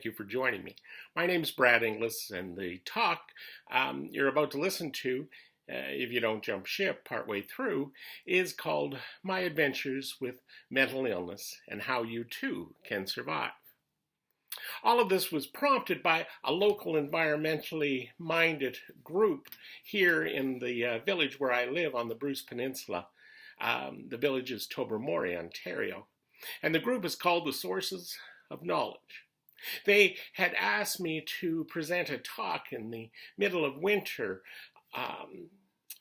thank you for joining me. My name is Brad Inglis, and the talk you're about to listen to, if you don't jump ship partway through, is called My Adventures with Mental Illness and How You Too Can Survive. All of this was prompted by a local environmentally minded group here in the village where I live on the Bruce Peninsula. The village is Tobermory, Ontario. And the group is called the Sources of Knowledge. They had asked me to present a talk in the middle of winter,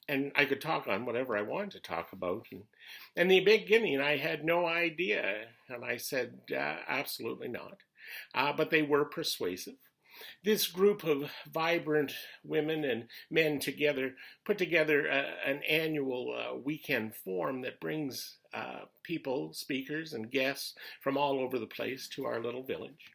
and I could talk on whatever I wanted to talk about. And in the beginning, I had no idea, and I said, absolutely not. But they were persuasive. This group of vibrant women and men put together an annual weekend forum that brings people, speakers, and guests from all over the place to our little village.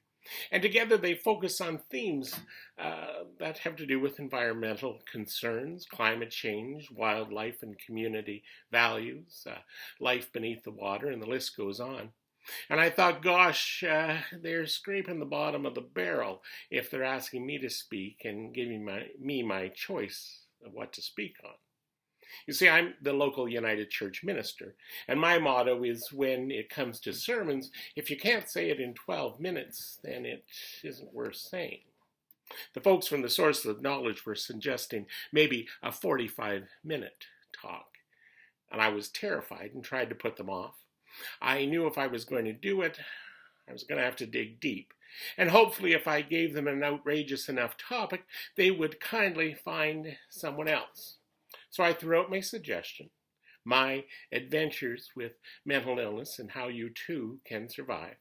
And together they focus on themes that have to do with environmental concerns, climate change, wildlife and community values, life beneath the water, and the list goes on. And I thought, gosh, they're scraping the bottom of the barrel if they're asking me to speak and giving me my choice of what to speak on. You see, I'm the local United Church minister, and my motto is when it comes to sermons, if you can't say it in 12 minutes, then it isn't worth saying. The folks from the Sources of Knowledge were suggesting maybe a 45-minute talk, and I was terrified and tried to put them off. I knew if I was going to do it, I was going to have to dig deep. And hopefully if I gave them an outrageous enough topic, they would kindly find someone else. So I threw out my suggestion, My Adventures with Mental Illness and How You Too Can Survive.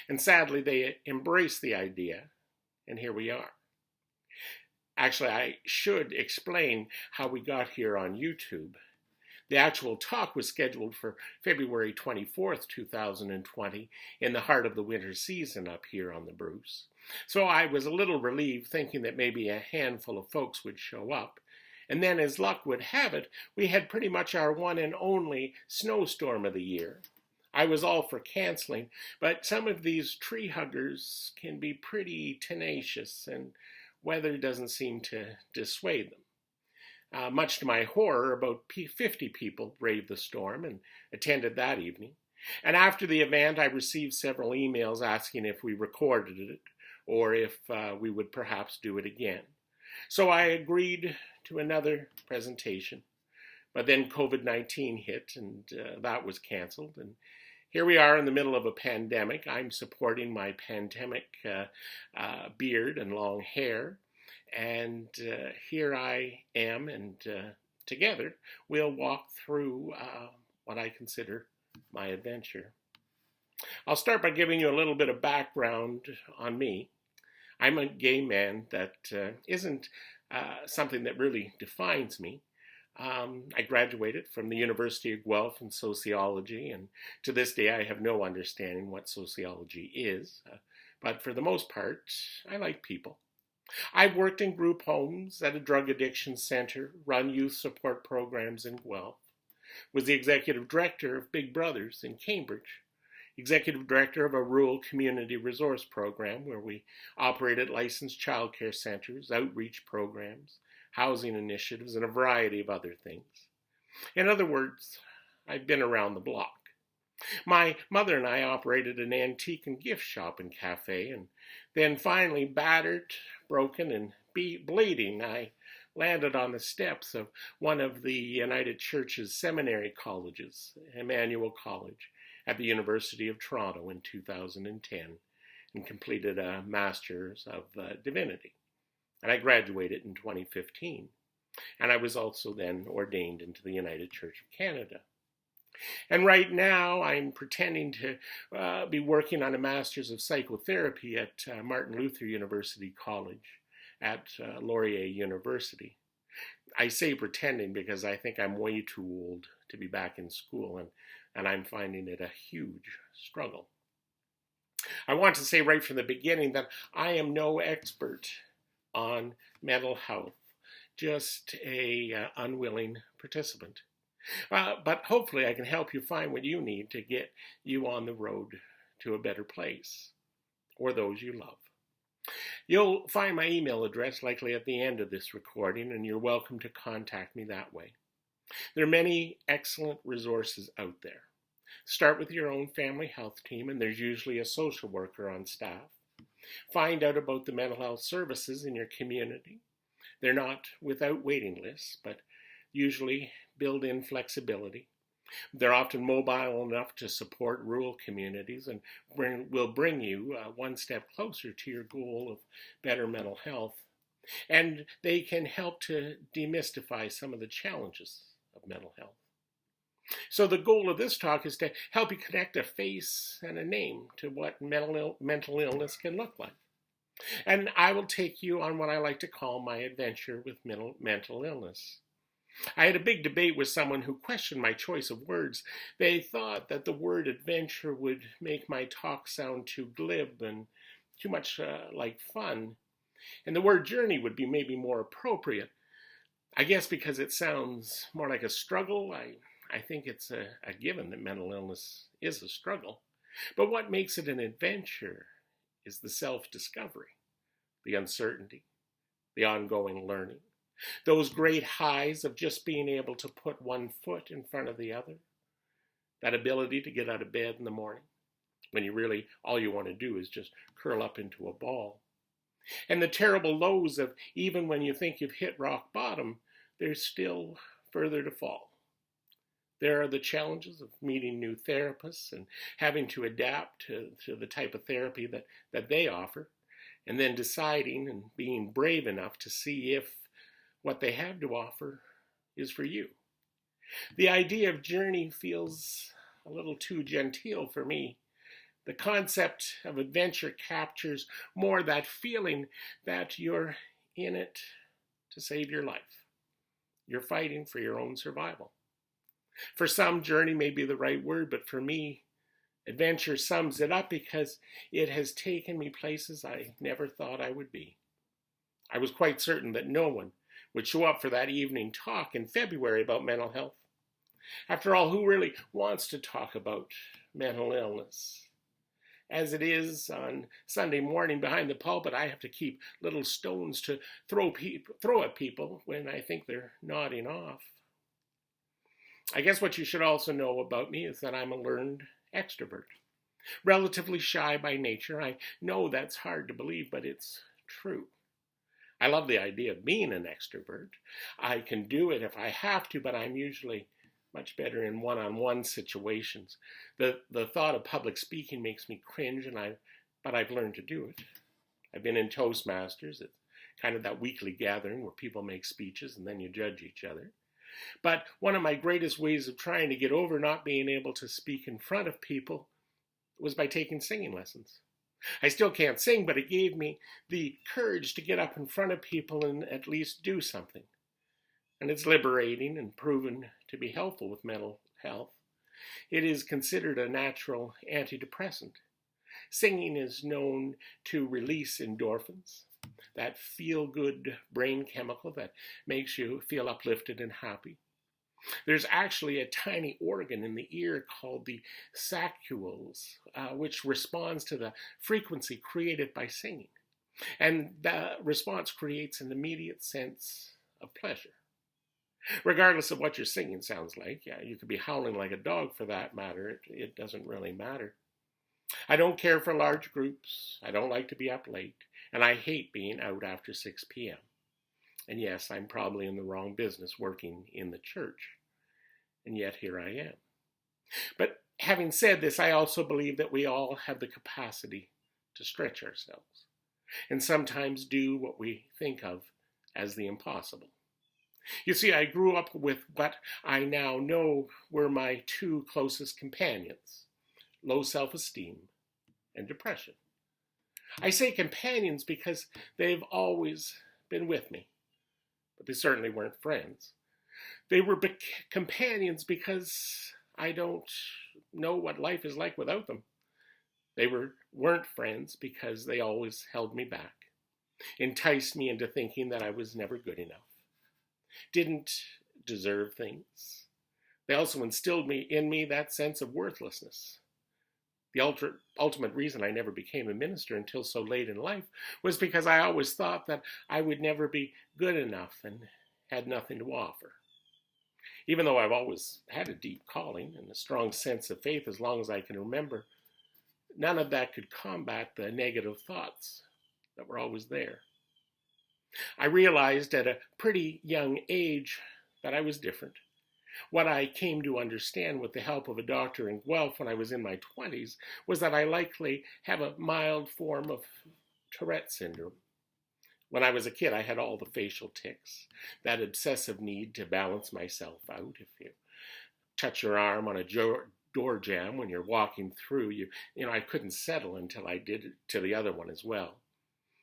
And sadly, they embraced the idea, and here we are. Actually, I should explain how we got here on YouTube. The actual talk was scheduled for February 24th, 2020, in the heart of the winter season up here on the Bruce. So I was a little relieved, thinking that maybe a handful of folks would show up. And then, as luck would have it, we had pretty much our one and only snowstorm of the year. I was all for canceling, but some of these tree huggers can be pretty tenacious, and weather doesn't seem to dissuade them. Much to my horror, about 50 people braved the storm and attended that evening. And after the event, I received several emails asking if we recorded it or if we would perhaps do it again. So I agreed to another presentation. But then COVID-19 hit, and that was canceled. And here we are in the middle of a pandemic. I'm supporting my pandemic beard and long hair. And here I am, and together we'll walk through what I consider my adventure. I'll start by giving you a little bit of background on me. I'm a gay man that isn't something that really defines me. I graduated from the University of Guelph in sociology, and to this day I have no understanding what sociology is. But for the most part, I like people. I've worked in group homes, at a drug addiction center, run youth support programs in Guelph, was the executive director of Big Brothers in Cambridge, executive director of a rural community resource program where we operated licensed childcare centers, outreach programs, housing initiatives, and a variety of other things. In other words, I've been around the block. My mother and I operated an antique and gift shop and cafe, and then finally, battered, broken, and bleeding, I landed on the steps of one of the United Church's seminary colleges, Emmanuel College, at the University of Toronto in 2010, and completed a Master's of Divinity. And I graduated in 2015. And I was also then ordained into the United Church of Canada. And right now, I'm pretending to be working on a Master's of Psychotherapy at Martin Luther University College at Laurier University. I say pretending because I think I'm way too old to be back in school, and I'm finding it a huge struggle. I want to say right from the beginning that I am no expert on mental health, just a unwilling participant. But hopefully I can help you find what you need to get you on the road to a better place, or those you love. You'll find my email address likely at the end of this recording, and you're welcome to contact me that way. There are many excellent resources out there. Start with your own family health team, and there's usually a social worker on staff. Find out about the mental health services in your community. They're not without waiting lists, but usually build in flexibility. They're often mobile enough to support rural communities and will bring you one step closer to your goal of better mental health. And they can help to demystify some of the challenges of mental health. So the goal of this talk is to help you connect a face and a name to what mental illness can look like. And I will take you on what I like to call my adventure with mental illness. I had a big debate with someone who questioned my choice of words. They thought that the word adventure would make my talk sound too glib and too much like fun. And the word journey would be maybe more appropriate. I guess because it sounds more like a struggle. I think it's a given that mental illness is a struggle. But what makes it an adventure is the self-discovery, the uncertainty, the ongoing learning. Those great highs of just being able to put one foot in front of the other. That ability to get out of bed in the morning when all you want to do is just curl up into a ball. And the terrible lows of even when you think you've hit rock bottom, there's still further to fall. There are the challenges of meeting new therapists and having to adapt to the type of therapy that they offer, and then deciding and being brave enough to see if what they have to offer is for you. The idea of journey feels a little too genteel for me. The concept of adventure captures more that feeling that you're in it to save your life. You're fighting for your own survival. For some, journey may be the right word, but for me, adventure sums it up because it has taken me places I never thought I would be. I was quite certain that no one would show up for that evening talk in February about mental health. After all, who really wants to talk about mental illness? As it is on Sunday morning behind the pulpit, I have to keep little stones to throw at people when I think they're nodding off. I guess what you should also know about me is that I'm a learned extrovert. Relatively shy by nature. I know that's hard to believe, but it's true. I love the idea of being an extrovert. I can do it if I have to, but I'm usually much better in one-on-one situations. The thought of public speaking makes me cringe, but I've learned to do it. I've been in Toastmasters. It's kind of that weekly gathering where people make speeches and then you judge each other. But one of my greatest ways of trying to get over not being able to speak in front of people was by taking singing lessons. I still can't sing, but it gave me the courage to get up in front of people and at least do something. And it's liberating and proven to be helpful with mental health. It is considered a natural antidepressant. Singing is known to release endorphins, that feel-good brain chemical that makes you feel uplifted and happy. There's actually a tiny organ in the ear called the sacules, which responds to the frequency created by singing. And the response creates an immediate sense of pleasure. Regardless of what your singing sounds like, you could be howling like a dog for that matter. It doesn't really matter. I don't care for large groups. I don't like to be up late. And I hate being out after 6 p.m. And yes, I'm probably in the wrong business working in the church. And yet here I am. But having said this, I also believe that we all have the capacity to stretch ourselves and sometimes do what we think of as the impossible. You see, I grew up with what I now know were my two closest companions, low self-esteem and depression. I say companions because they've always been with me, but they certainly weren't friends. They were companions because I don't know what life is like without them. They weren't friends because they always held me back, enticed me into thinking that I was never good enough, didn't deserve things. They also instilled in me that sense of worthlessness. The ultimate reason I never became a minister until so late in life was because I always thought that I would never be good enough and had nothing to offer. Even though I've always had a deep calling and a strong sense of faith as long as I can remember, none of that could combat the negative thoughts that were always there. I realized at a pretty young age that I was different. What I came to understand with the help of a doctor in Guelph when I was in my 20s was that I likely have a mild form of Tourette syndrome. When I was a kid, I had all the facial tics, that obsessive need to balance myself out. If you touch your arm on a door jamb when you're walking through, I couldn't settle until I did it to the other one as well.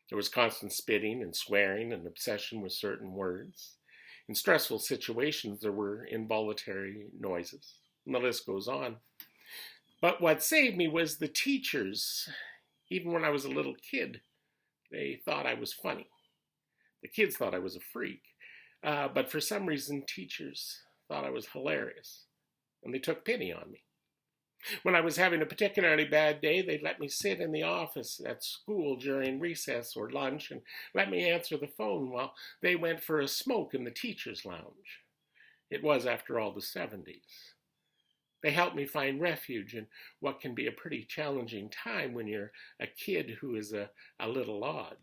There was constant spitting and swearing and obsession with certain words. In stressful situations, there were involuntary noises, and the list goes on. But what saved me was the teachers. Even when I was a little kid, they thought I was funny. The kids thought I was a freak. But for some reason, teachers thought I was hilarious, and they took pity on me. When I was having a particularly bad day, they'd let me sit in the office at school during recess or lunch and let me answer the phone while they went for a smoke in the teacher's lounge. It was, after all, the 70s. They helped me find refuge in what can be a pretty challenging time when you're a kid who is a little odd.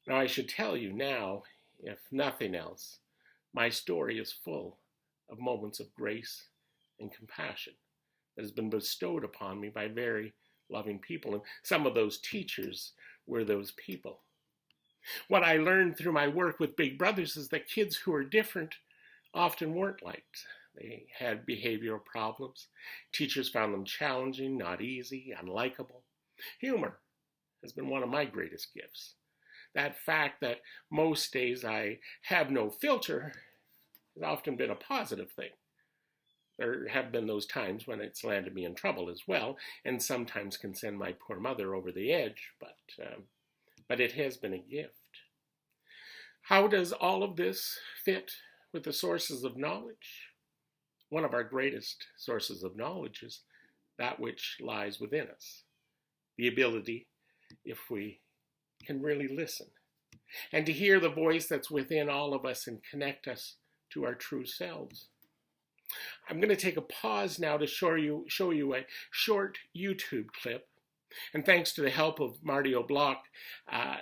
Now, I should tell you now, if nothing else, my story is full of moments of grace and compassion that has been bestowed upon me by very loving people. And some of those teachers were those people. What I learned through my work with Big Brothers is that kids who are different often weren't liked. They had behavioral problems. Teachers found them challenging, not easy, unlikable. Humor has been one of my greatest gifts. That fact that most days I have no filter has often been a positive thing. There have been those times when it's landed me in trouble as well, and sometimes can send my poor mother over the edge, but it has been a gift. How does all of this fit with the sources of knowledge? One of our greatest sources of knowledge is that which lies within us. The ability, if we can really listen, and to hear the voice that's within all of us and connect us to our true selves. I'm going to take a pause now to show you a short YouTube clip. And thanks to the help of Marty O'Block,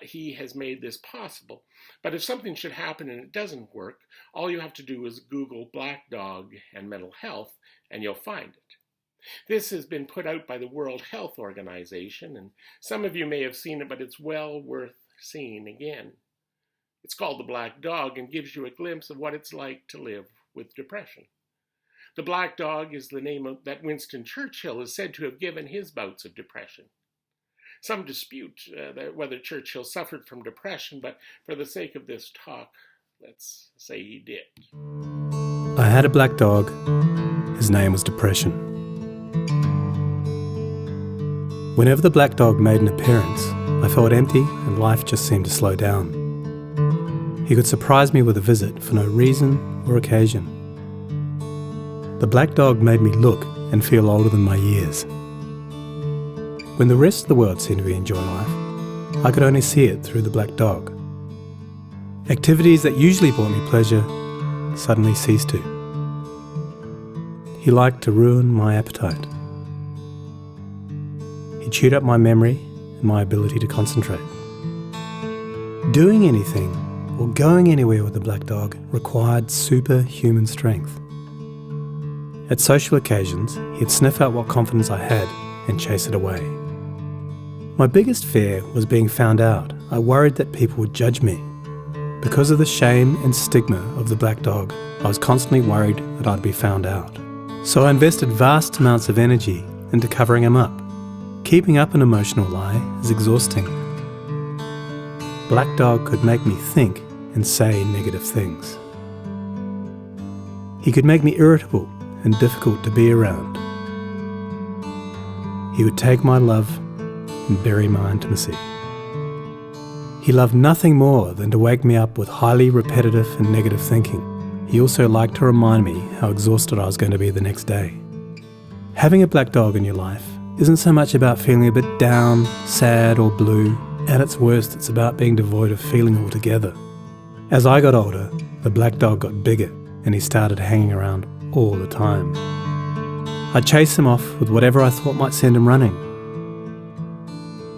he has made this possible. But if something should happen and it doesn't work, all you have to do is Google Black Dog and mental health, and you'll find it. This has been put out by the World Health Organization, and some of you may have seen it, but it's well worth seeing again. It's called The Black Dog and gives you a glimpse of what it's like to live with depression. The Black Dog is the name that Winston Churchill is said to have given his bouts of depression. Some dispute whether Churchill suffered from depression, but for the sake of this talk, let's say he did. I had a black dog. His name was Depression. Whenever the black dog made an appearance, I felt empty and life just seemed to slow down. He could surprise me with a visit for no reason or occasion. The black dog made me look and feel older than my years. When the rest of the world seemed to be enjoying life, I could only see it through the black dog. Activities that usually brought me pleasure suddenly ceased to. He liked to ruin my appetite. He chewed up my memory and my ability to concentrate. Doing anything or going anywhere with the black dog required superhuman strength. At social occasions, he'd sniff out what confidence I had and chase it away. My biggest fear was being found out. I worried that people would judge me. Because of the shame and stigma of the black dog, I was constantly worried that I'd be found out. So I invested vast amounts of energy into covering him up. Keeping up an emotional lie is exhausting. Black dog could make me think and say negative things. He could make me irritable and difficult to be around. He would take my love and bury my intimacy. He loved nothing more than to wake me up with highly repetitive and negative thinking. He also liked to remind me how exhausted I was going to be the next day. Having a black dog in your life isn't so much about feeling a bit down, sad or blue. At its worst, it's about being devoid of feeling altogether. As I got older, the black dog got bigger and he started hanging around all the time. I'd chase him off with whatever I thought might send him running.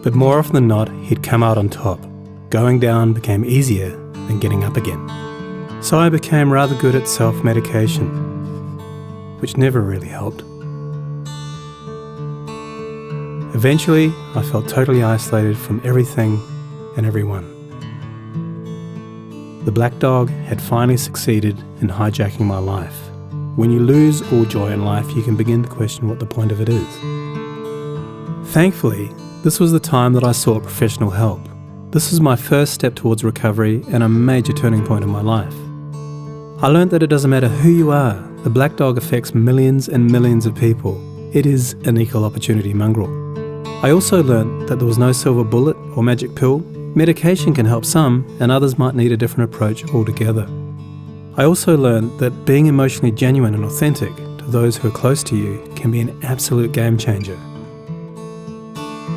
But more often than not, he'd come out on top. Going down became easier than getting up again. So I became rather good at self-medication, which never really helped. Eventually, I felt totally isolated from everything and everyone. The black dog had finally succeeded in hijacking my life. When you lose all joy in life, you can begin to question what the point of it is. Thankfully, this was the time that I sought professional help. This was my first step towards recovery and a major turning point in my life. I learned that it doesn't matter who you are, the black dog affects millions and millions of people. It is an equal opportunity mongrel. I also learned that there was no silver bullet or magic pill. Medication can help some, and others might need a different approach altogether. I also learned that being emotionally genuine and authentic to those who are close to you can be an absolute game changer.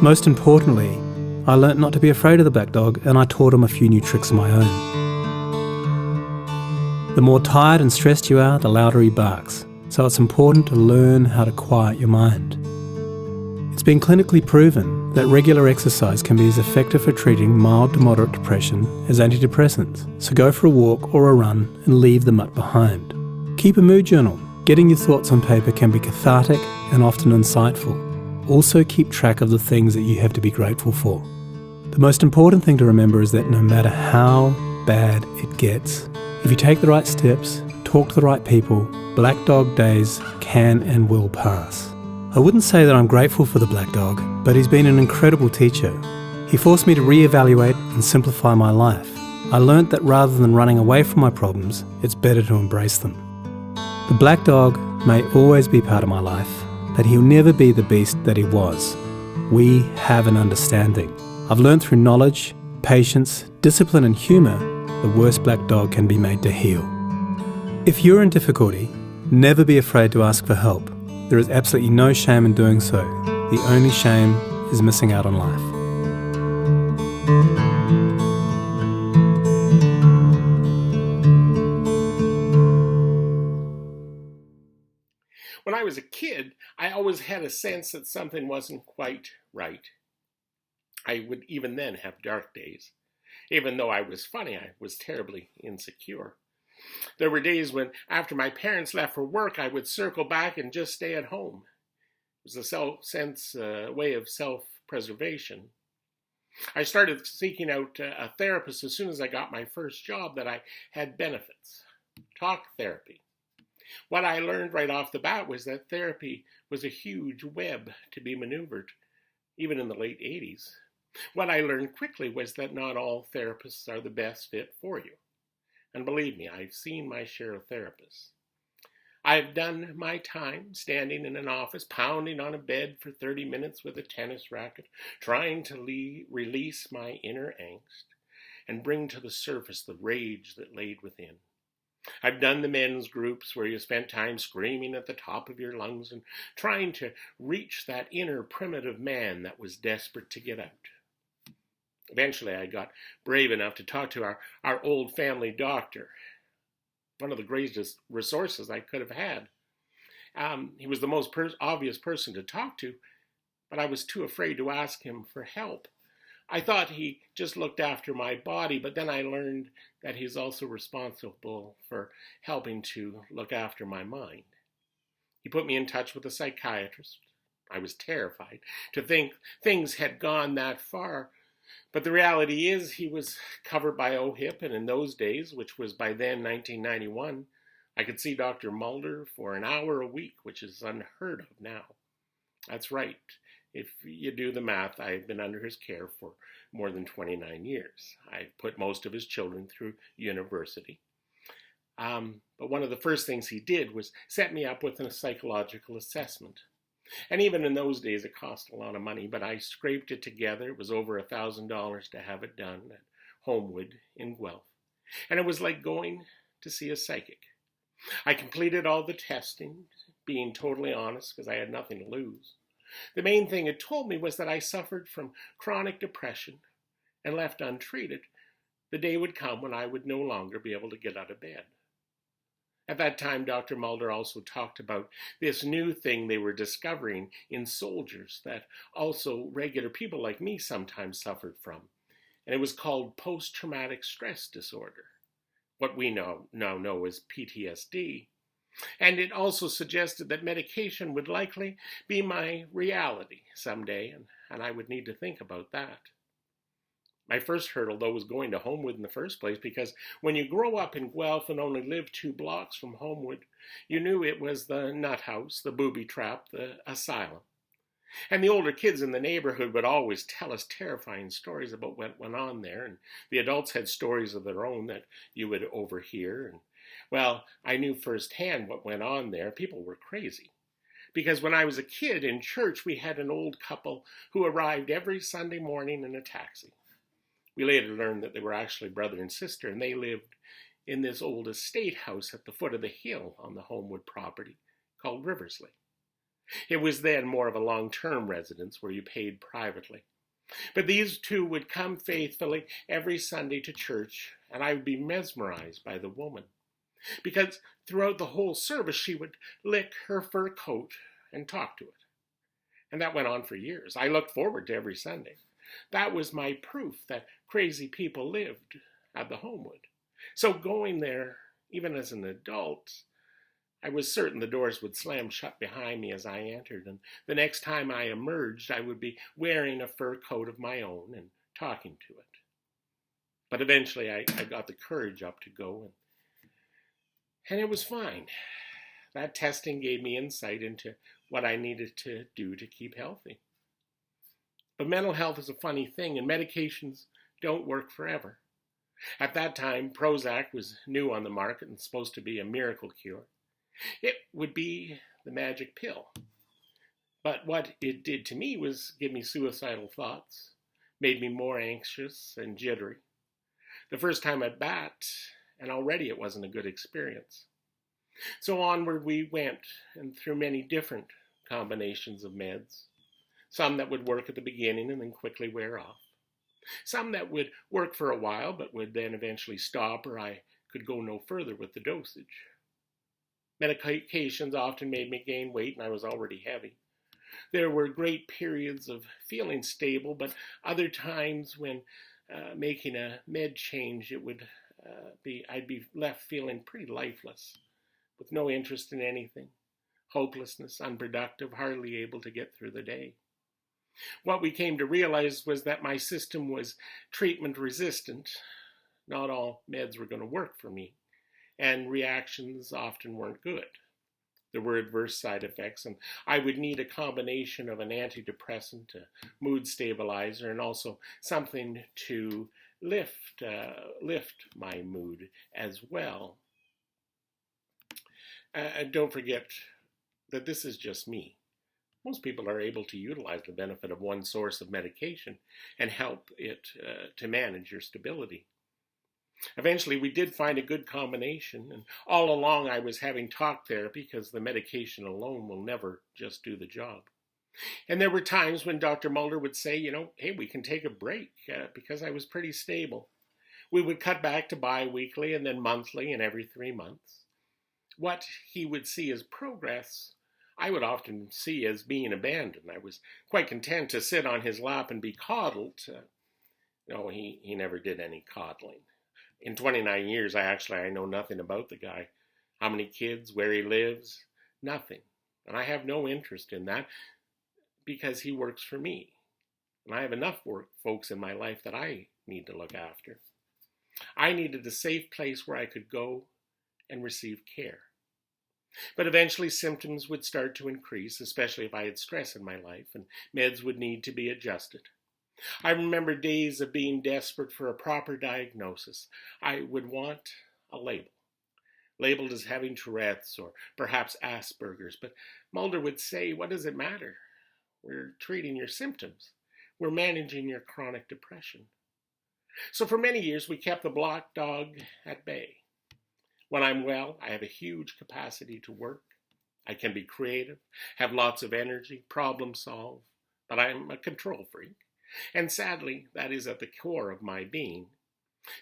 Most importantly, I learned not to be afraid of the black dog, and I taught him a few new tricks of my own. The more tired and stressed you are, the louder he barks, so it's important to learn how to quiet your mind. It's been clinically proven that regular exercise can be as effective for treating mild to moderate depression as antidepressants, so go for a walk or a run and leave the mutt behind. Keep a mood journal. Getting your thoughts on paper can be cathartic and often insightful. Also keep track of the things that you have to be grateful for. The most important thing to remember is that no matter how bad it gets, if you take the right steps, talk to the right people, black dog days can and will pass. I wouldn't say that I'm grateful for the black dog, but he's been an incredible teacher. He forced me to reevaluate and simplify my life. I learnt that rather than running away from my problems, it's better to embrace them. The black dog may always be part of my life, but he'll never be the beast that he was. We have an understanding. I've learnt through knowledge, patience, discipline and humour, the worst black dog can be made to heal. If you're in difficulty, never be afraid to ask for help. There is absolutely no shame in doing so. The only shame is missing out on life. When I was a kid, I always had a sense that something wasn't quite right. I would even then have dark days. Even though I was funny, I was terribly insecure. There were days when, after my parents left for work, I would circle back and just stay at home. It was a way of self-preservation. I started seeking out a therapist as soon as I got my first job that I had benefits. Talk therapy. What I learned right off the bat was that therapy was a huge web to be maneuvered, even in the late 80s. What I learned quickly was that not all therapists are the best fit for you. And believe me, I've seen my share of therapists. I've done my time standing in an office, pounding on a bed for 30 minutes with a tennis racket, trying to release my inner angst and bring to the surface the rage that laid within. I've done the men's groups where you spent time screaming at the top of your lungs and trying to reach that inner primitive man that was desperate to get out. Eventually, I got brave enough to talk to our old family doctor, one of the greatest resources I could have had. He was the most obvious person to talk to, but I was too afraid to ask him for help. I thought he just looked after my body, but then I learned that he's also responsible for helping to look after my mind. He put me in touch with a psychiatrist. I was terrified to think things had gone that far. But the reality is he was covered by OHIP, and in those days, which was by then 1991, I could see Dr. Mulder for an hour a week, which is unheard of now. That's right. If you do the math, I've been under his care for more than 29 years. I've put most of his children through university. But one of the first things he did was set me up with a psychological assessment. And even in those days, it cost a lot of money, but I scraped it together. It was over $1,000 to have it done at Homewood in Guelph. And it was like going to see a psychic. I completed all the testing, being totally honest, because I had nothing to lose. The main thing it told me was that I suffered from chronic depression, and left untreated, the day would come when I would no longer be able to get out of bed. At that time, Dr. Mulder also talked about this new thing they were discovering in soldiers that also regular people like me sometimes suffered from, and it was called post-traumatic stress disorder, what we now know as PTSD. And it also suggested that medication would likely be my reality someday, and I would need to think about that. My first hurdle, though, was going to Homewood in the first place, because when you grow up in Guelph and only live 2 blocks from Homewood, you knew it was the nut house, the booby trap, the asylum. And the older kids in the neighborhood would always tell us terrifying stories about what went on there, and the adults had stories of their own that you would overhear. And, well, I knew firsthand what went on there. People were crazy. Because when I was a kid in church, we had an old couple who arrived every Sunday morning in a taxi. We later learned that they were actually brother and sister, and they lived in this old estate house at the foot of the hill on the Homewood property called Riversley. It was then more of a long-term residence where you paid privately. But these two would come faithfully every Sunday to church, and I would be mesmerized by the woman, because throughout the whole service she would lick her fur coat and talk to it. And that went on for years. I looked forward to every Sunday. That was my proof that crazy people lived at the Homewood. So going there, even as an adult, I was certain the doors would slam shut behind me as I entered, and the next time I emerged, I would be wearing a fur coat of my own and talking to it. But eventually I got the courage up to go, and it was fine. That testing gave me insight into what I needed to do to keep healthy. But mental health is a funny thing, and medications don't work forever. At that time, Prozac was new on the market and supposed to be a miracle cure. It would be the magic pill. But what it did to me was give me suicidal thoughts, made me more anxious and jittery. The first time at bat, and already it wasn't a good experience. So onward we went, and through many different combinations of meds. Some that would work at the beginning and then quickly wear off. Some that would work for a while but would then eventually stop, or I could go no further with the dosage. Medications often made me gain weight, and I was already heavy. There were great periods of feeling stable, but other times when making a med change, I'd be left feeling pretty lifeless, with no interest in anything, hopelessness, unproductive, hardly able to get through the day. What we came to realize was that my system was treatment resistant. Not all meds were going to work for me, and reactions often weren't good. There were adverse side effects, and I would need a combination of an antidepressant, a mood stabilizer, and also something to lift my mood as well. Don't forget that this is just me. Most people are able to utilize the benefit of one source of medication and help it to manage your stability. Eventually, we did find a good combination, and all along I was having talk therapy because the medication alone will never just do the job. And there were times when Dr. Mulder would say, hey, we can take a break because I was pretty stable. We would cut back to bi-weekly and then monthly and every 3 months. What he would see as progress, I would often see as being abandoned. I was quite content to sit on his lap and be coddled. No, he never did any coddling. In 29 years, I know nothing about the guy. How many kids, where he lives, nothing. And I have no interest in that because he works for me. And I have enough folks in my life that I need to look after. I needed a safe place where I could go and receive care. But eventually symptoms would start to increase, especially if I had stress in my life, and meds would need to be adjusted. I remember days of being desperate for a proper diagnosis. I would want a label, labeled as having Tourette's or perhaps Asperger's. But Mulder would say, what does it matter? We're treating your symptoms. We're managing your chronic depression. So for many years, we kept the black dog at bay. When I'm well, I have a huge capacity to work. I can be creative, have lots of energy, problem solve, but I'm a control freak. And sadly, that is at the core of my being.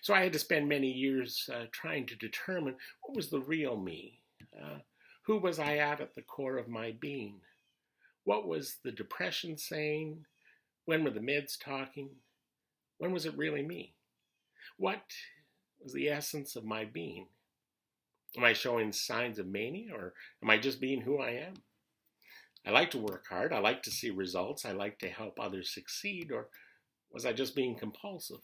So I had to spend many years trying to determine what was the real me. Who was I at the core of my being? What was the depression saying? When were the meds talking? When was it really me? What was the essence of my being? Am I showing signs of mania, or am I just being who I am? I like to work hard. I like to see results. I like to help others succeed. Or was I just being compulsive?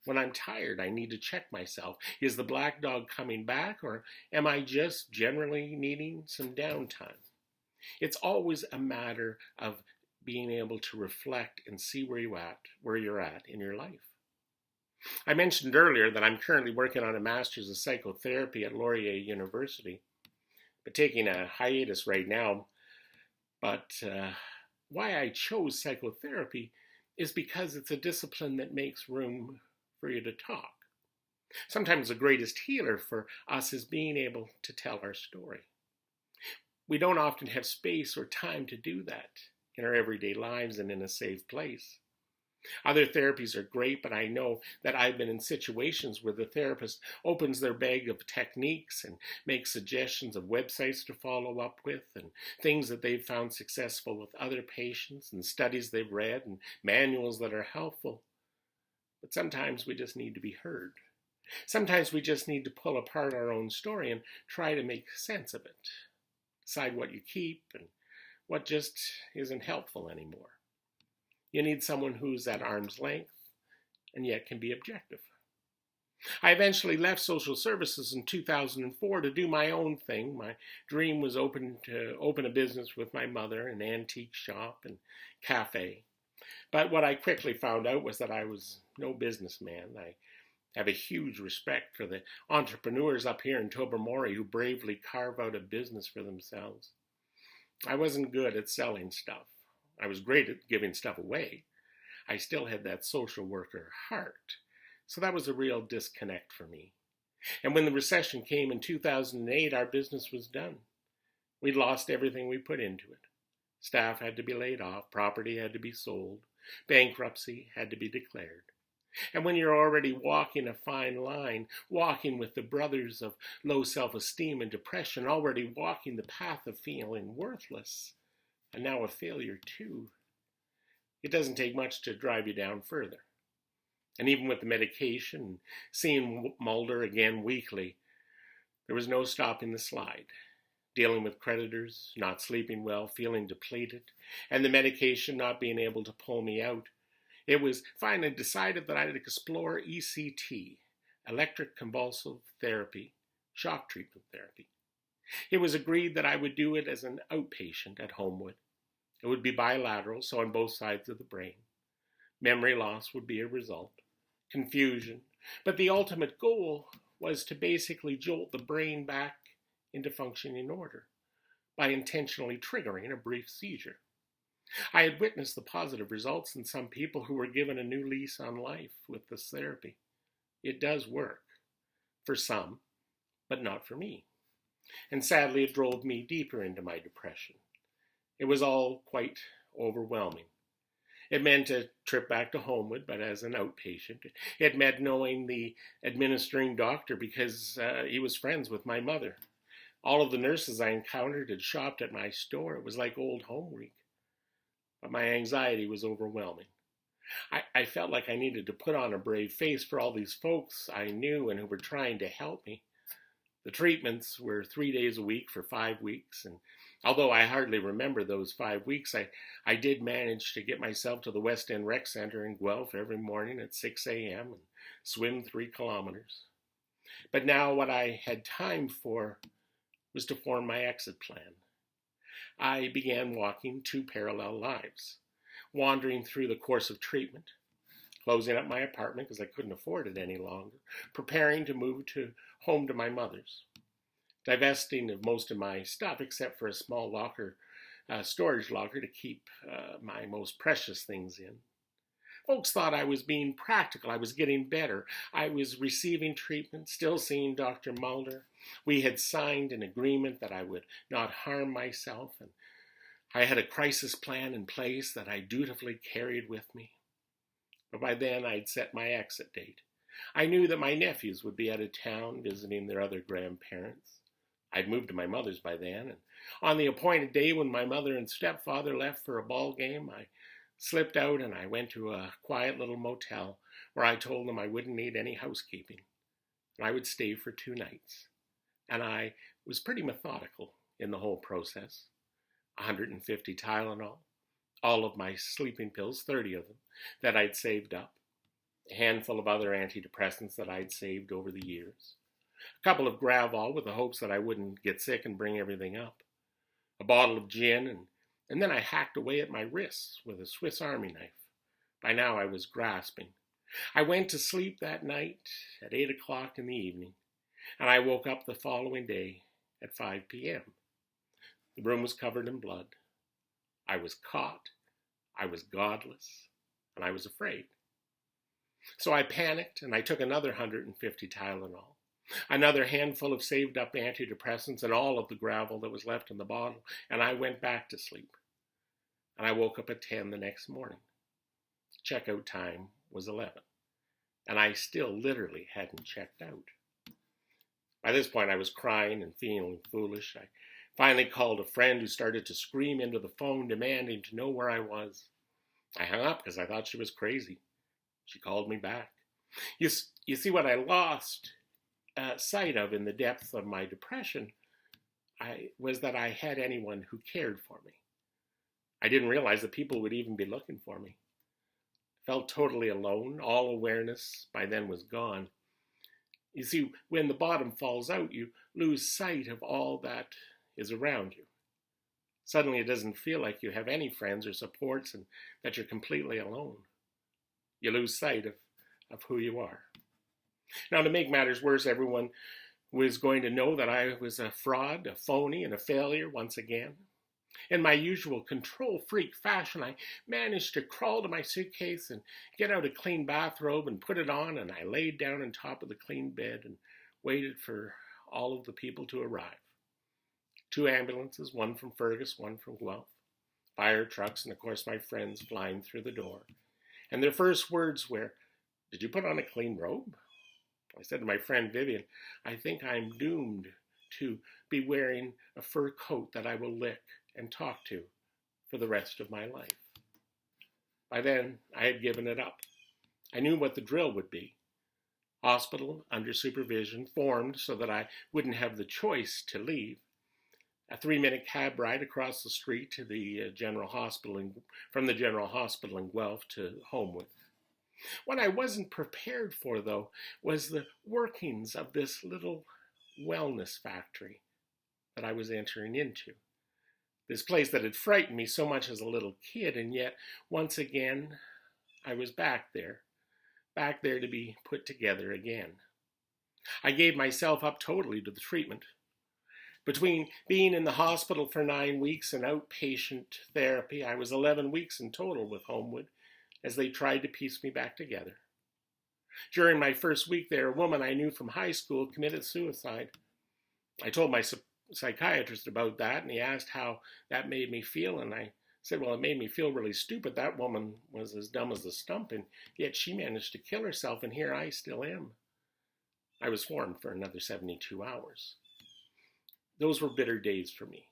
When I'm tired, I need to check myself. Is the black dog coming back, or am I just generally needing some downtime? It's always a matter of being able to reflect and see where you're at in your life. I mentioned earlier that I'm currently working on a master's of psychotherapy at Laurier University, but taking a hiatus right now. But why I chose psychotherapy is because it's a discipline that makes room for you to talk. Sometimes the greatest healer for us is being able to tell our story. We don't often have space or time to do that in our everyday lives and in a safe place. Other therapies are great, but I know that I've been in situations where the therapist opens their bag of techniques and makes suggestions of websites to follow up with and things that they've found successful with other patients and studies they've read and manuals that are helpful. But sometimes we just need to be heard. Sometimes we just need to pull apart our own story and try to make sense of it. Decide what you keep and what just isn't helpful anymore. You need someone who's at arm's length and yet can be objective. I eventually left social services in 2004 to do my own thing. My dream was to open a business with my mother, an antique shop and cafe. But what I quickly found out was that I was no businessman. I have a huge respect for the entrepreneurs up here in Tobermory who bravely carve out a business for themselves. I wasn't good at selling stuff. I was great at giving stuff away. I still had that social worker heart. So that was a real disconnect for me. And when the recession came in 2008, our business was done. We'd lost everything we put into it. Staff had to be laid off. Property had to be sold. Bankruptcy had to be declared. And when you're already walking a fine line, walking with the brothers of low self-esteem and depression, already walking the path of feeling worthless, and now a failure too, it doesn't take much to drive you down further. And even with the medication, seeing Mulder again weekly, there was no stopping the slide. Dealing with creditors, not sleeping well, feeling depleted, and the medication not being able to pull me out, it was finally decided that I'd explore ECT, electric convulsive therapy, shock treatment therapy. It was agreed that I would do it as an outpatient at Homewood. It would be bilateral, so on both sides of the brain. Memory loss would be a result. Confusion. But the ultimate goal was to basically jolt the brain back into functioning order by intentionally triggering a brief seizure. I had witnessed the positive results in some people who were given a new lease on life with this therapy. It does work. For some, but not for me. And sadly, it drove me deeper into my depression. It was all quite overwhelming. It meant a trip back to Homewood, but as an outpatient. It meant knowing the administering doctor because he was friends with my mother. All of the nurses I encountered had shopped at my store. It was like old home week. But my anxiety was overwhelming. I felt like I needed to put on a brave face for all these folks I knew and who were trying to help me. The treatments were 3 days a week for 5 weeks, and although I hardly remember those 5 weeks, I did manage to get myself to the West End Rec Center in Guelph every morning at 6 a.m. and swim 3 kilometers. But now what I had time for was to form my exit plan. I began walking 2 parallel lives, wandering through the course of treatment, closing up my apartment because I couldn't afford it any longer, preparing to move home to my mother's, divesting of most of my stuff except for a small locker, storage locker to keep my most precious things in, Folks thought I was being practical. I was getting better. I was receiving treatment, still seeing Dr. Mulder. We had signed an agreement that I would not harm myself, and I had a crisis plan in place that I dutifully carried with me. But by then I'd set my exit date. I knew that my nephews would be out of town visiting their other grandparents. I'd moved to my mother's by then, and on the appointed day when my mother and stepfather left for a ball game, I slipped out and I went to a quiet little motel where I told them I wouldn't need any housekeeping, and I would stay for 2 nights. And I was pretty methodical in the whole process. 150 Tylenol, all of my sleeping pills, 30 of them, that I'd saved up, a handful of other antidepressants that I'd saved over the years, a couple of Gravol with the hopes that I wouldn't get sick and bring everything up, a bottle of gin, and then I hacked away at my wrists with a Swiss Army knife. By now I was grasping. I went to sleep that night at 8 o'clock in the evening, and I woke up the following day at 5 p.m. The room was covered in blood. I was caught, I was godless, and I was afraid. So I panicked, and I took another 150 Tylenol, another handful of saved up antidepressants, and all of the Gravol that was left in the bottle, and I went back to sleep. And I woke up at 10 the next morning. Checkout time was 11, and I still literally hadn't checked out. By this point, I was crying and feeling foolish. I finally called a friend who started to scream into the phone, demanding to know where I was. I hung up because I thought she was crazy. She called me back. You see, what I lost sight of in the depth of my depression was that I had anyone who cared for me. I didn't realize that people would even be looking for me. I felt totally alone. All awareness by then was gone. You see, when the bottom falls out, you lose sight of all that is around you. Suddenly it doesn't feel like you have any friends or supports and that you're completely alone. You lose sight of who you are. Now, to make matters worse, everyone was going to know that I was a fraud, a phony, and a failure once again. In my usual control freak fashion, I managed to crawl to my suitcase and get out a clean bathrobe and put it on, and I laid down on top of the clean bed and waited for all of the people to arrive. 2 ambulances, one from Fergus, one from Guelph, fire trucks, and of course my friends flying through the door. And their first words were, "Did you put on a clean robe?" I said to my friend Vivian, "I think I'm doomed to be wearing a fur coat that I will lick and talk to for the rest of my life." By then, I had given it up. I knew what the drill would be. Hospital under supervision, formed so that I wouldn't have the choice to leave. A 3-minute cab ride across the street to the general hospital, from the general hospital in Guelph to Homewood. What I wasn't prepared for, though, was the workings of this little wellness factory that I was entering into. This place that had frightened me so much as a little kid, and yet, once again, I was back there to be put together again. I gave myself up totally to the treatment. Between being in the hospital for 9 weeks and outpatient therapy, I was 11 weeks in total with Homewood as they tried to piece me back together. During my first week there, a woman I knew from high school committed suicide. I told my psychiatrist about that, and he asked how that made me feel, and I said, well, it made me feel really stupid. That woman was as dumb as a stump, and yet she managed to kill herself, and here I still am. I was formed for another 72 hours. Those were bitter days for me.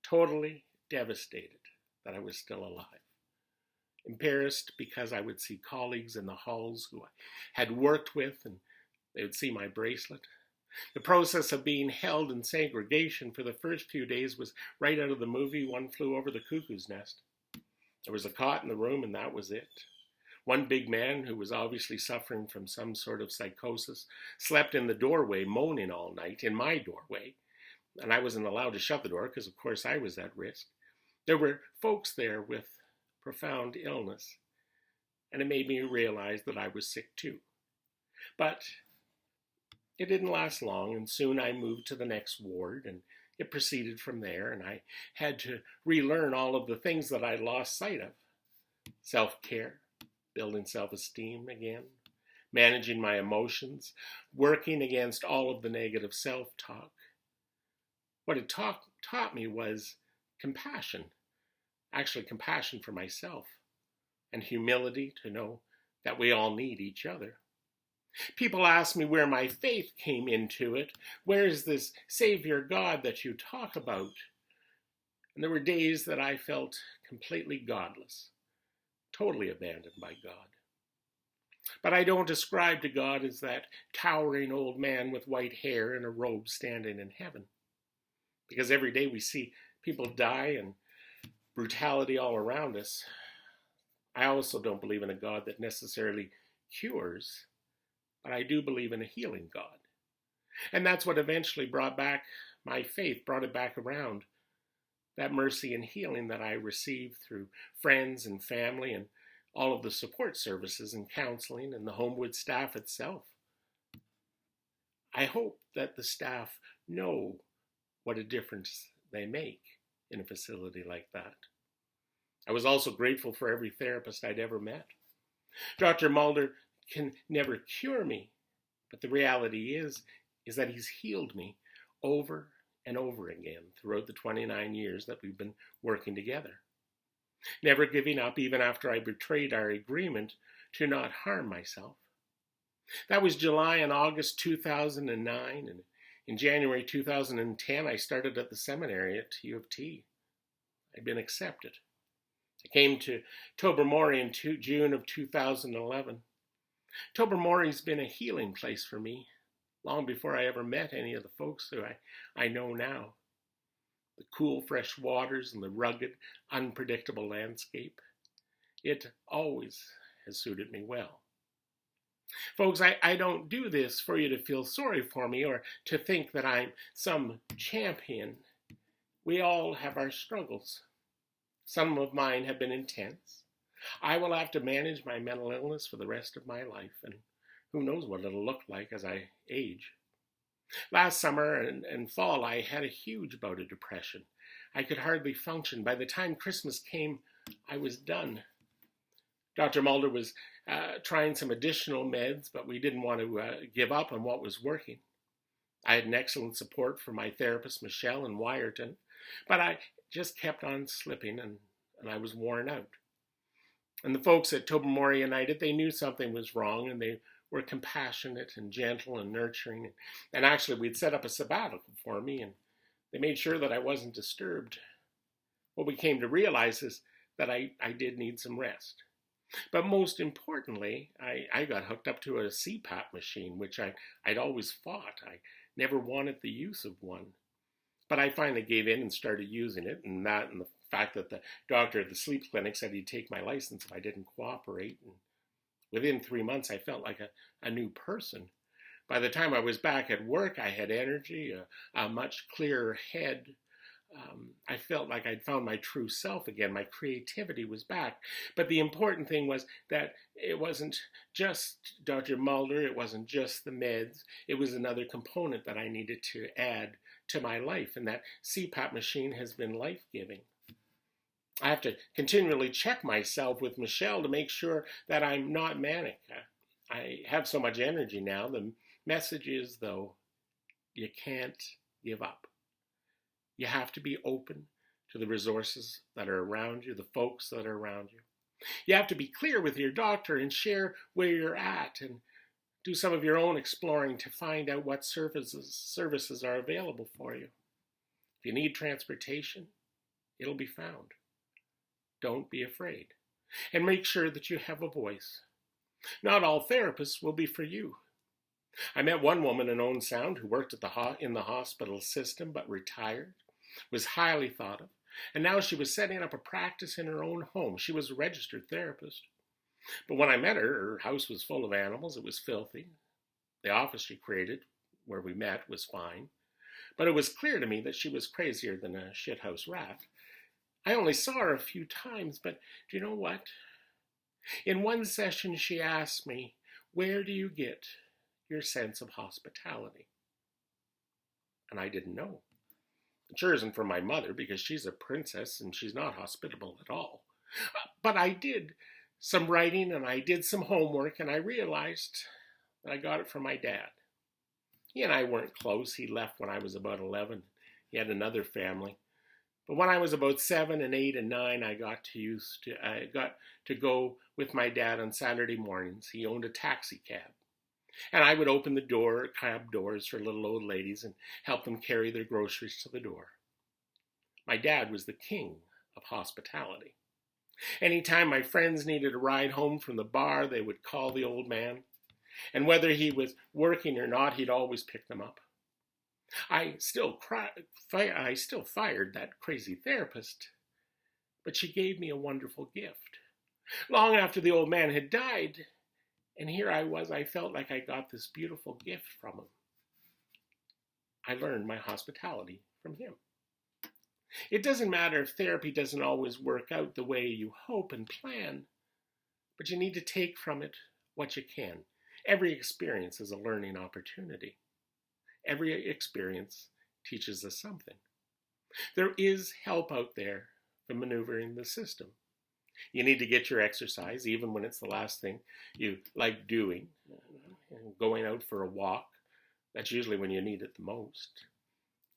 Totally devastated that I was still alive. Embarrassed because I would see colleagues in the halls who I had worked with, and they would see my bracelet. The process of being held in segregation for the first few days was right out of the movie One Flew Over the Cuckoo's Nest. There was a cot in the room, and that was it. One big man, who was obviously suffering from some sort of psychosis, slept in the doorway, moaning all night, in my doorway. And I wasn't allowed to shut the door because, of course, I was at risk. There were folks there with profound illness, and it made me realize that I was sick too. But it didn't last long, and soon I moved to the next ward, and it proceeded from there, and I had to relearn all of the things that I'd lost sight of. Self-care, building self-esteem again, managing my emotions, working against all of the negative self-talk. What it taught me was compassion, actually compassion for myself, and humility to know that we all need each other. People ask me where my faith came into it. Where is this Savior God that you talk about? And there were days that I felt completely godless, totally abandoned by God. But I don't ascribe to God as that towering old man with white hair and a robe standing in heaven. Because every day we see people die and brutality all around us. I also don't believe in a God that necessarily cures, but I do believe in a healing God. And that's what eventually brought back my faith, brought it back around. That mercy and healing that I received through friends and family and all of the support services and counseling and the Homewood staff itself. I hope that the staff know what a difference they make in a facility like that. I was also grateful for every therapist I'd ever met. Dr. Mulder can never cure me, but the reality is that he's healed me over and over again throughout the 29 years that we've been working together. Never giving up even after I betrayed our agreement to not harm myself. That was July and August 2009, and in January 2010 I started at the seminary at U of T. I'd been accepted. I came to Tobermory in June of 2011. Tobermory's been a healing place for me, long before I ever met any of the folks who I know now. The cool, fresh waters and the rugged, unpredictable landscape. It always has suited me well. Folks, I don't do this for you to feel sorry for me or to think that I'm some champion. We all have our struggles. Some of mine have been intense. I will have to manage my mental illness for the rest of my life, and who knows what it'll look like as I age. Last summer and fall, I had a huge bout of depression. I could hardly function. By the time Christmas came, I was done. Dr. Mulder was trying some additional meds, but we didn't want to give up on what was working. I had an excellent support from my therapist, Michelle, in Wyerton, but I just kept on slipping, and I was worn out. And the folks at Tobermory United, they knew something was wrong, and they were compassionate and gentle and nurturing. And actually, we'd set up a sabbatical for me, and they made sure that I wasn't disturbed. What we came to realize is that I did need some rest. But most importantly, I got hooked up to a CPAP machine, which I'd always fought. I never wanted the use of one. But I finally gave in and started using it, and the fact that the doctor at the sleep clinic said he'd take my license if I didn't cooperate. And within 3 months, I felt like a new person. By the time I was back at work, I had energy, a much clearer head. I felt like I'd found my true self again. My creativity was back. But the important thing was that it wasn't just Dr. Mulder, it wasn't just the meds. It was another component that I needed to add to my life, and that CPAP machine has been life-giving. I have to continually check myself with Michelle to make sure that I'm not manic. I have so much energy now. The message is, though, you can't give up. You have to be open to the resources that are around you, the folks that are around you. You have to be clear with your doctor and share where you're at and do some of your own exploring to find out what services are available for you. If you need transportation, it'll be found. Don't be afraid. And make sure that you have a voice. Not all therapists will be for you. I met one woman in Owen Sound who worked in the hospital system but retired, was highly thought of, and now she was setting up a practice in her own home. She was a registered therapist. But when I met her house was full of animals. It was filthy. The office she created, where we met, was fine. But it was clear to me that she was crazier than a shithouse rat. I only saw her a few times, but do you know what? In one session, she asked me, "Where do you get your sense of hospitality?" And I didn't know. It sure isn't from my mother, because she's a princess and she's not hospitable at all. But I did some writing and I did some homework, and I realized that I got it from my dad. He and I weren't close. He left when I was about 11. He had another family. But when I was about 7 and 8 and 9, I got to go with my dad on Saturday mornings. He owned a taxi cab. And I would open the cab doors for little old ladies and help them carry their groceries to the door. My dad was the king of hospitality. Anytime my friends needed a ride home from the bar, they would call the old man. And whether he was working or not, he'd always pick them up. I still fired that crazy therapist, but she gave me a wonderful gift. Long after the old man had died, and here I felt like I got this beautiful gift from him. I learned my hospitality from him. It doesn't matter if therapy doesn't always work out the way you hope and plan, but you need to take from it what you can. Every experience is a learning opportunity. Every experience teaches us something. There is help out there for maneuvering the system. You need to get your exercise, even when it's the last thing you like doing. Going out for a walk, that's usually when you need it the most.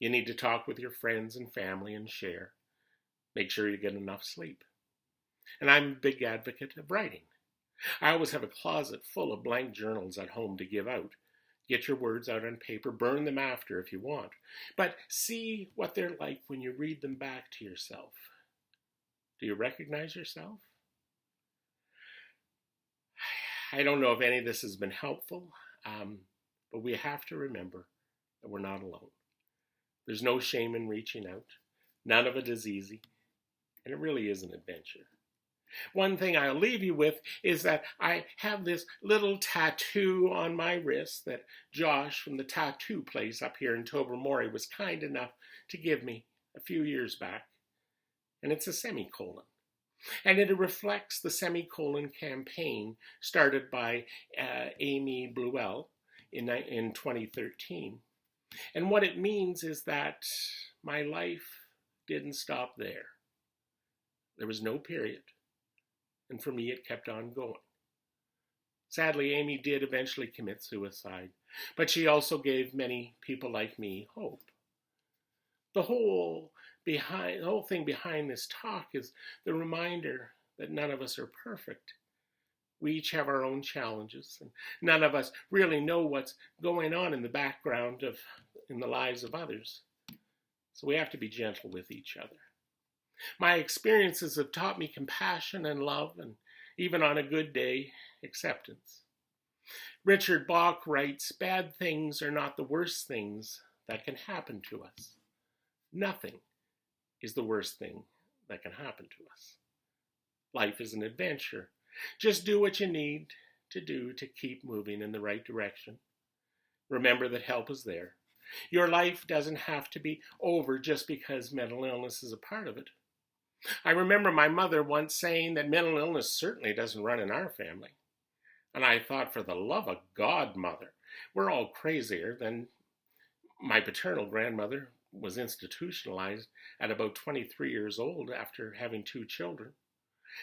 You need to talk with your friends and family and share. Make sure you get enough sleep. And I'm a big advocate of writing. I always have a closet full of blank journals at home to give out. Get your words out on paper, burn them after if you want. But see what they're like when you read them back to yourself. Do you recognize yourself? I don't know if any of this has been helpful, but we have to remember that we're not alone. There's no shame in reaching out. None of it is easy, and it really is an adventure. One thing I'll leave you with is that I have this little tattoo on my wrist that Josh from the tattoo place up here in Tobermory was kind enough to give me a few years back. And it's a semicolon. And it reflects the semicolon campaign started by Amy Bluell in 2013. And what it means is that my life didn't stop there. There was no period. And for me, it kept on going. Sadly, Amy did eventually commit suicide, but she also gave many people like me hope. The whole thing behind this talk is the reminder that none of us are perfect. We each have our own challenges, and none of us really know what's going on in the background in the lives of others. So we have to be gentle with each other. My experiences have taught me compassion and love, and even on a good day, acceptance. Richard Bach writes, "Bad things are not the worst things that can happen to us. Nothing is the worst thing that can happen to us. Life is an adventure. Just do what you need to do to keep moving in the right direction. Remember that help is there. Your life doesn't have to be over just because mental illness is a part of it. I remember my mother once saying that mental illness certainly doesn't run in our family. And I thought, for the love of God, Mother, we're all crazier than my paternal grandmother was institutionalized at about 23 years old after having 2 children.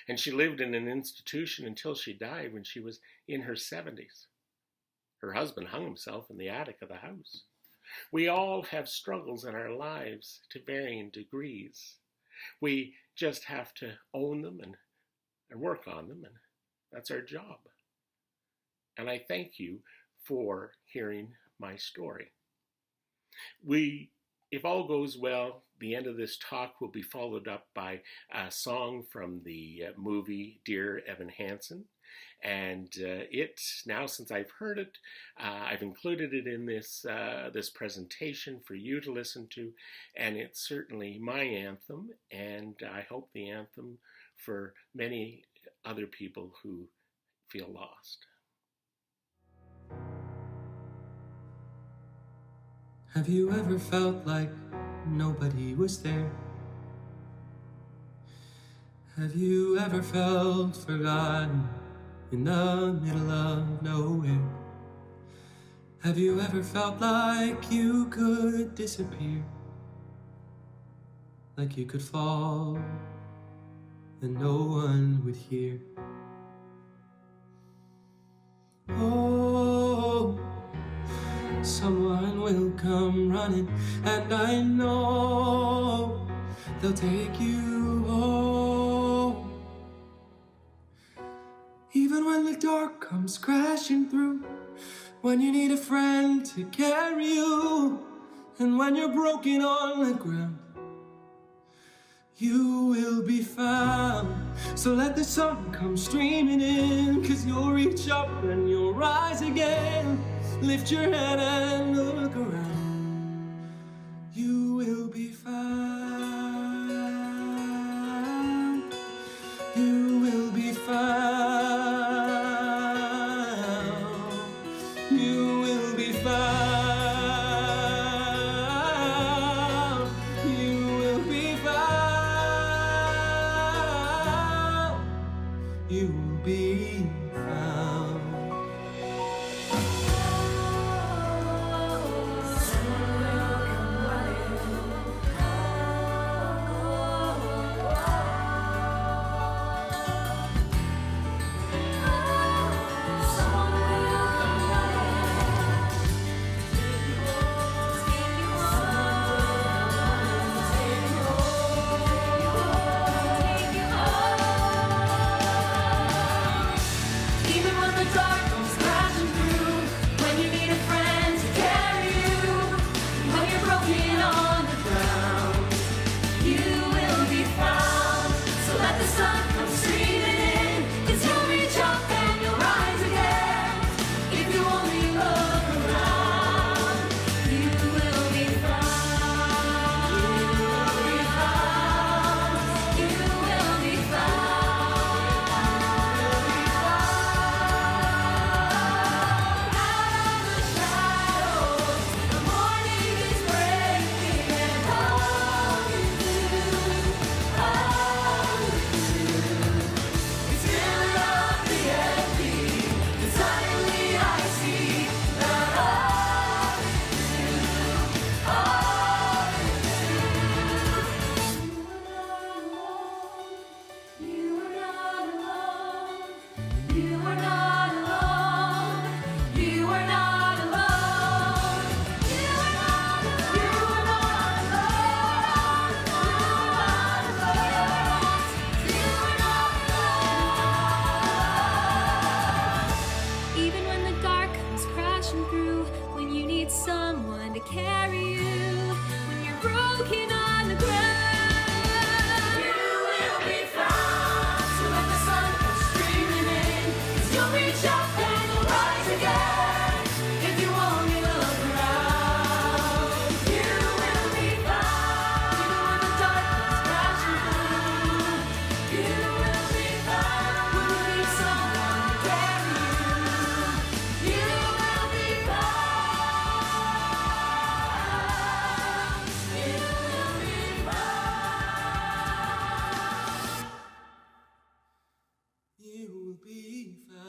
And she lived in an institution until she died when she was in her 70s. Her husband hung himself in the attic of the house. We all have struggles in our lives to varying degrees. We just have to own them and work on them, and that's our job. And I thank you for hearing my story. If all goes well, the end of this talk will be followed up by a song from the movie Dear Evan Hansen. And now, since I've heard it, I've included it in this presentation for you to listen to, and it's certainly my anthem, and I hope the anthem for many other people who feel lost. Have you ever felt like nobody was there? Have you ever felt forgotten in the middle of nowhere? Have you ever felt like you could disappear? Like you could fall and no one would hear? running, and I know they'll take you home. Even when the dark comes crashing through, when you need a friend to carry you, and when you're broken on the ground, you will be found. So let the sun come streaming in, 'cause you'll reach up and you'll rise again. Lift your head and look around. You will be found. You will be found. You will be found. You will be found. You will be found. Someone to carry you when you're broken on the ground. You will be found. So let the sun come streaming in, 'cause you'll reach up and you'll rise again. If you only look around, you will be found. Even when the dark comes crashing through, you will be found. When you need someone to carry you, you will be found. You will be found.